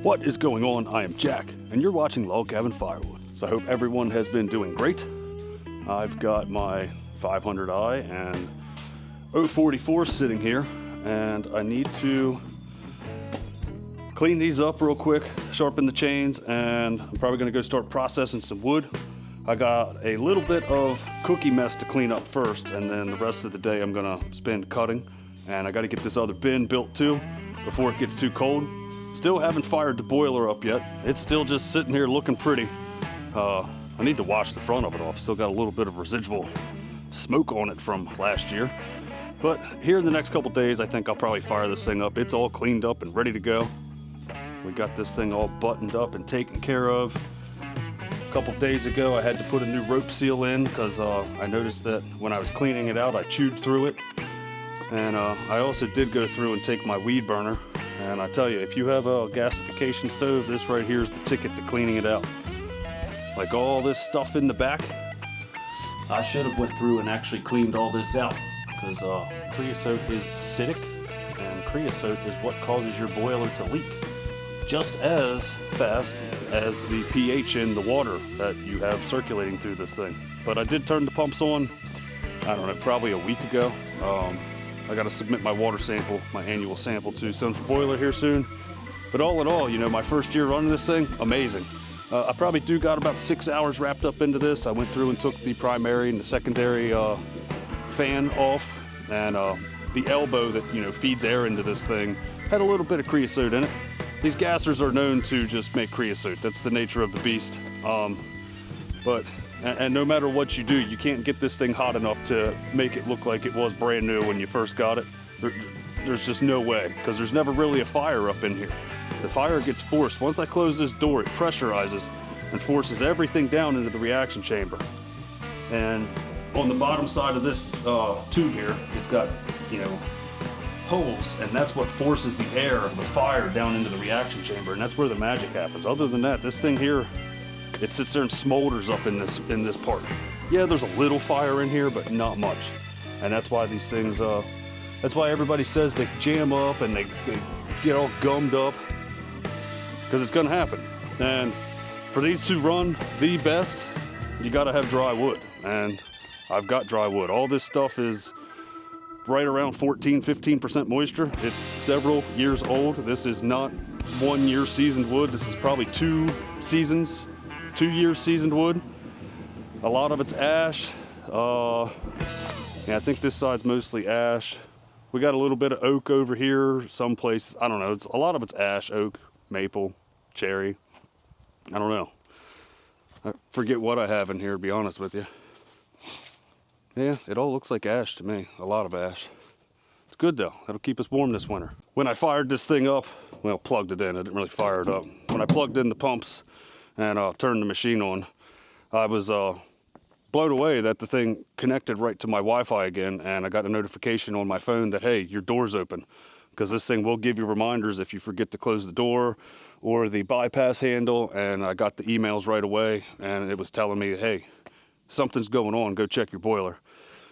What is going on? I am Jack, and you're watching Log Cabin Firewood. So I hope everyone has been doing great. I've got my 500i and 044 sitting here, and I need to clean these up real quick, sharpen the chains, and I'm probably gonna go start processing some wood. I got a little bit of cookie mess to clean up first, and then the rest of the day I'm gonna spend cutting. And I gotta get this other bin built too, before it gets too cold. Still haven't fired the boiler up yet. It's still just sitting here looking pretty. I need to wash the front of it off. Still got a little bit of residual smoke on it from last year. But here in the next couple days, I think I'll probably fire this thing up. It's all cleaned up and ready to go. We got this thing all buttoned up and taken care of. A couple days ago, I had to put a new rope seal in because I noticed that when I was cleaning it out, I chewed through it. And I also did go through and take my weed burner. And I tell you, if you have a gasification stove, this right here is the ticket to cleaning it out. Like all this stuff in the back, I should have went through and actually cleaned all this out, because creosote is acidic, and creosote is what causes your boiler to leak just as fast as the pH in the water that you have circulating through this thing. But I did turn the pumps on, I don't know, probably a week ago. I got to submit my water sample, my annual sample to Central Boiler here soon. But all in all, you know, my first year running this thing, amazing. I probably got about 6 hours wrapped up into this. I went through and took the primary and the secondary fan off, and the elbow that, you know, feeds air into this thing had a little bit of creosote in it. These gassers are known to just make creosote. That's the nature of the beast. And no matter what you do, you can't get this thing hot enough to make it look like it was brand new when you first got it. There's just no way, because there's never really a fire up in here. The fire gets forced. Once I close this door, it pressurizes and forces everything down into the reaction chamber. And on the bottom side of this tube here, it's got, you know, holes, and that's what forces the air, the fire, down into the reaction chamber, and that's where the magic happens. Other than that, this thing here, it sits there and smolders up in this part. Yeah, there's a little fire in here, but not much. And that's why these things, that's why everybody says they jam up and they get all gummed up, because it's gonna happen. And for these to run the best, you gotta have dry wood. And I've got dry wood. All this stuff is right around 14-15% moisture. It's several years old. This is not 1 year seasoned wood. This is probably 2 years seasoned wood. A lot of it's ash. Yeah, I think this side's mostly ash. We got a little bit of oak over here. Some places, I don't know. A lot of it's ash, oak, maple, cherry. I don't know. I forget what I have in here, to be honest with you. Yeah, it all looks like ash to me. A lot of ash. It's good though. That'll keep us warm this winter. When I fired this thing up, well, plugged it in. I didn't really fire it up. When I plugged in the pumps and turned the machine on, I was blown away that the thing connected right to my Wi-Fi again, and I got a notification on my phone that, hey, your door's open, because this thing will give you reminders if you forget to close the door or the bypass handle. And I got the emails right away, and it was telling me, hey, something's going on, go check your boiler.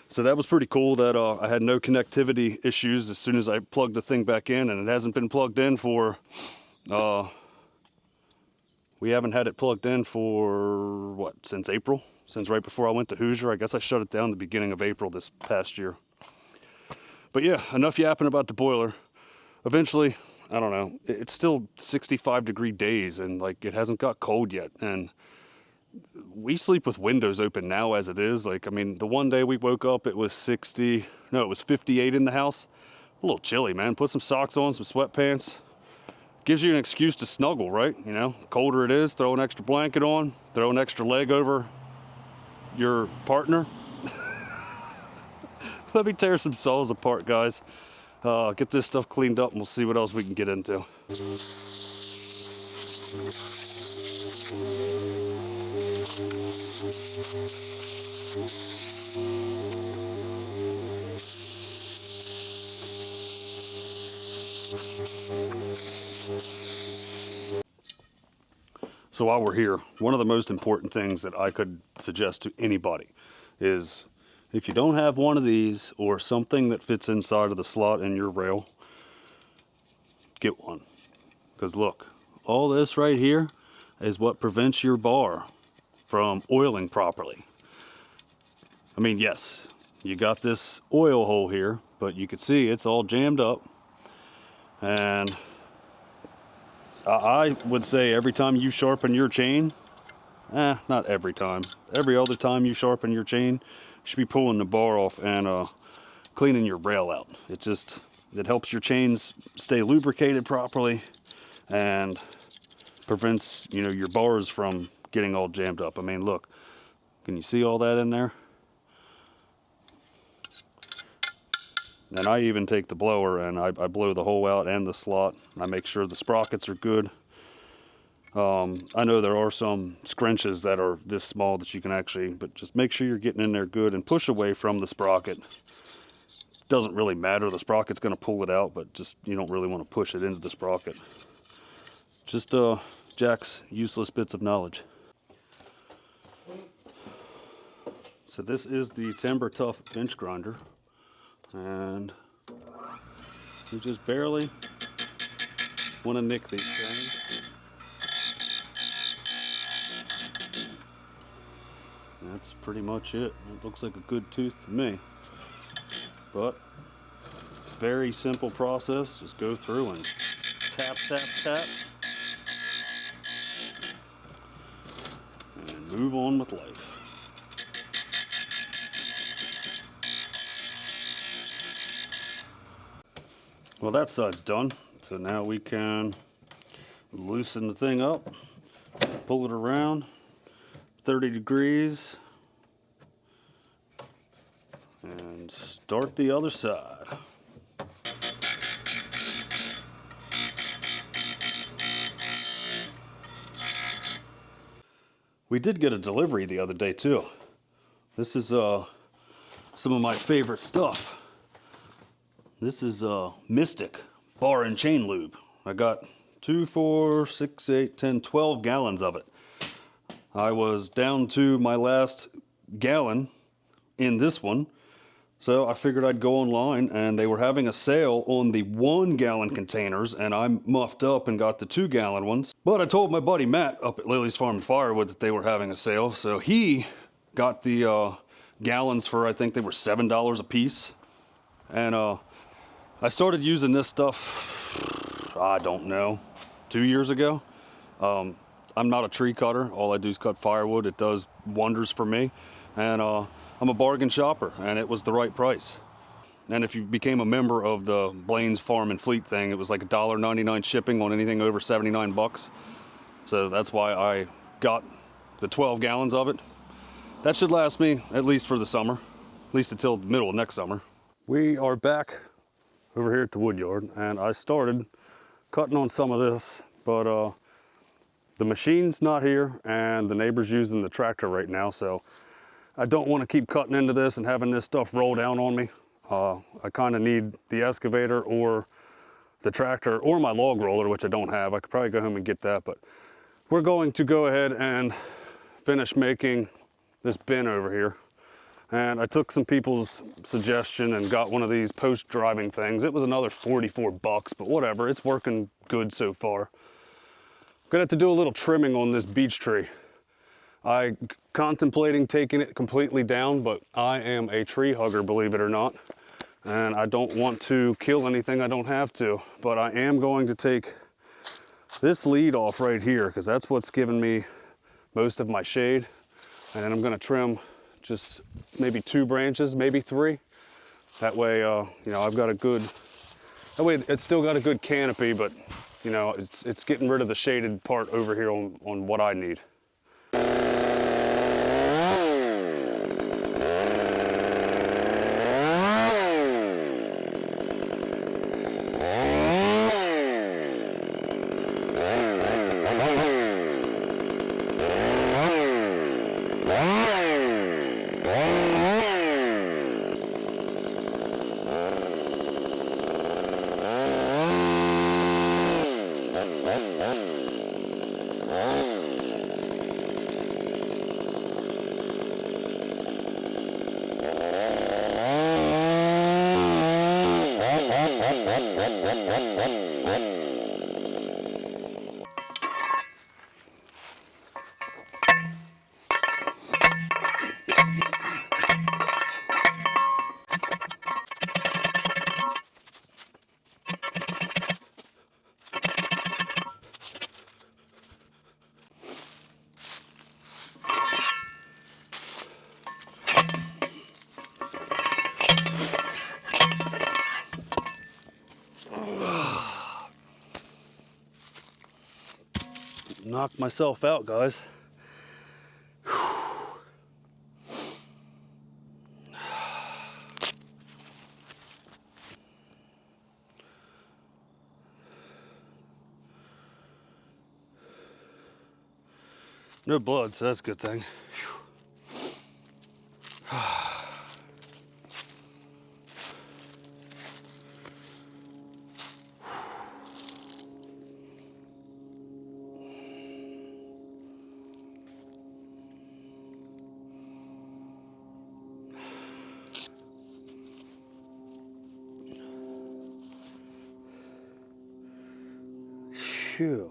So that was pretty cool that I had no connectivity issues as soon as I plugged the thing back in, and it hasn't been plugged in for, we haven't had it plugged in for, what, since April? Since right before I went to Hoosier. I guess I shut it down the beginning of April this past year. But yeah, enough yapping about the boiler. Eventually, I don't know, it's still 65-degree days, and like it hasn't got cold yet. And we sleep with windows open now as it is. Like, I mean, the one day we woke up, it was 58 in the house. A little chilly, man. Put some socks on, some sweatpants. Gives you an excuse to snuggle, right? You know, colder it is, throw an extra blanket on, throw an extra leg over your partner. Let me tear some saws apart, guys. Get this stuff cleaned up, and we'll see what else we can get into. So while we're here, one of the most important things that I could suggest to anybody is, if you don't have one of these or something that fits inside of the slot in your rail, get one. Because look, all this right here is what prevents your bar from oiling properly. I mean, yes, you got this oil hole here, but you can see it's all jammed up. And I would say every time you sharpen your chain, not every time, every other time you sharpen your chain, you should be pulling the bar off and cleaning your rail out. It helps your chains stay lubricated properly and prevents, you know, your bars from getting all jammed up. I mean, look, can you see all that in there? And I even take the blower and I blow the hole out and the slot. I make sure the sprockets are good. I know there are some scrunches that are this small that you can actually, but just make sure you're getting in there good and push away from the sprocket. Doesn't really matter, the sprocket's going to pull it out, but just you don't really want to push it into the sprocket. Just Jack's useless bits of knowledge. So this is the Timber Tough bench grinder, and you just barely want to nick these things. That's pretty much it. It looks like a good tooth to me. But very simple process. Just go through and tap, tap, tap. And move on with life. Well, that side's done. So now we can loosen the thing up, pull it around 30 degrees, and start the other side. We did get a delivery the other day too. This is some of my favorite stuff. This is Mystic bar and chain lube. I got 2, 4, 6, 8, 10, 12 gallons of it. I was down to my last gallon in this one, so I figured I'd go online, and they were having a sale on the 1 gallon containers, and I muffed up and got the 2 gallon ones. But I told my buddy Matt up at Lily's Farm and Firewood that they were having a sale, so he got the gallons for, I think they were $7 a piece. And I started using this stuff, I don't know, 2 years ago. I'm not a tree cutter. All I do is cut firewood. It does wonders for me. And I'm a bargain shopper, and it was the right price. And if you became a member of the Blaine's Farm and Fleet thing, it was like $1.99 shipping on anything over 79 bucks. So that's why I got the 12 gallons of it. That should last me at least for the summer, at least until the middle of next summer. We are back over here at the Woodyard, and I started cutting on some of this, but the machine's not here, and the neighbor's using the tractor right now, so I don't want to keep cutting into this and having this stuff roll down on me. I kind of need the excavator or the tractor or my log roller, which I don't have. I could probably go home and get that, but we're going to go ahead and finish making this bin over here. And I took some people's suggestion and got one of these post-driving things. It was another 44 bucks, but whatever, it's working good so far. Gonna have to do a little trimming on this beech tree. I'm contemplating taking it completely down, but I am a tree hugger, believe it or not. And I don't want to kill anything I don't have to, but I am going to take this lead off right here, because that's what's giving me most of my shade. And I'm gonna trim just maybe 2 branches, maybe 3. That way, you know, I've got a good, that way it's still got a good canopy, but you know, it's getting rid of the shaded part over here on what I need. knocked myself out, guys. No blood, so that's a good thing. Phew.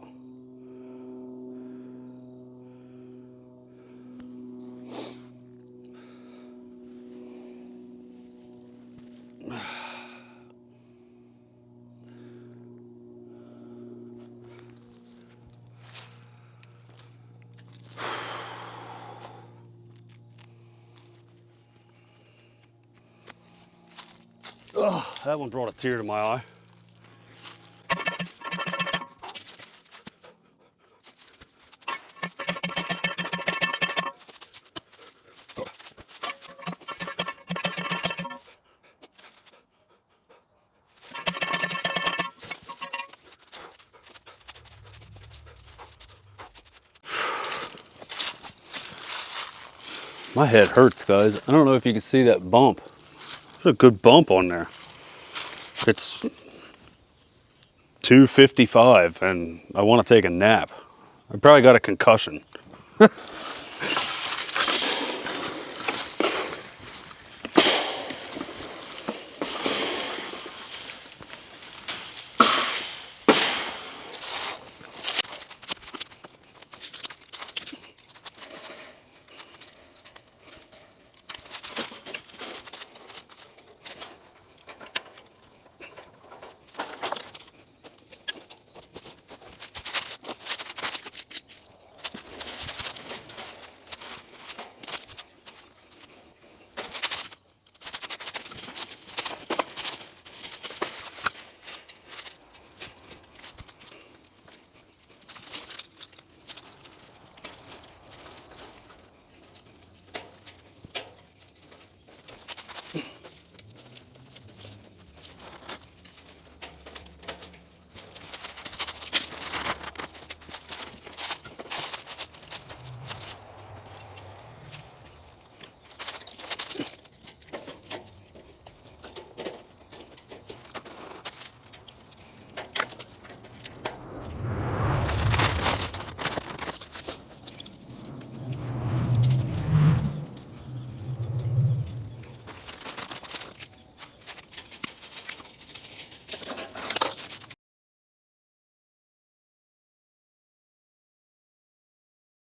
Oh, that one brought a tear to my eye. My head hurts, guys. I don't know if you can see that bump. There's a good bump on there. It's 2:55 and I want to take a nap. I probably got a concussion.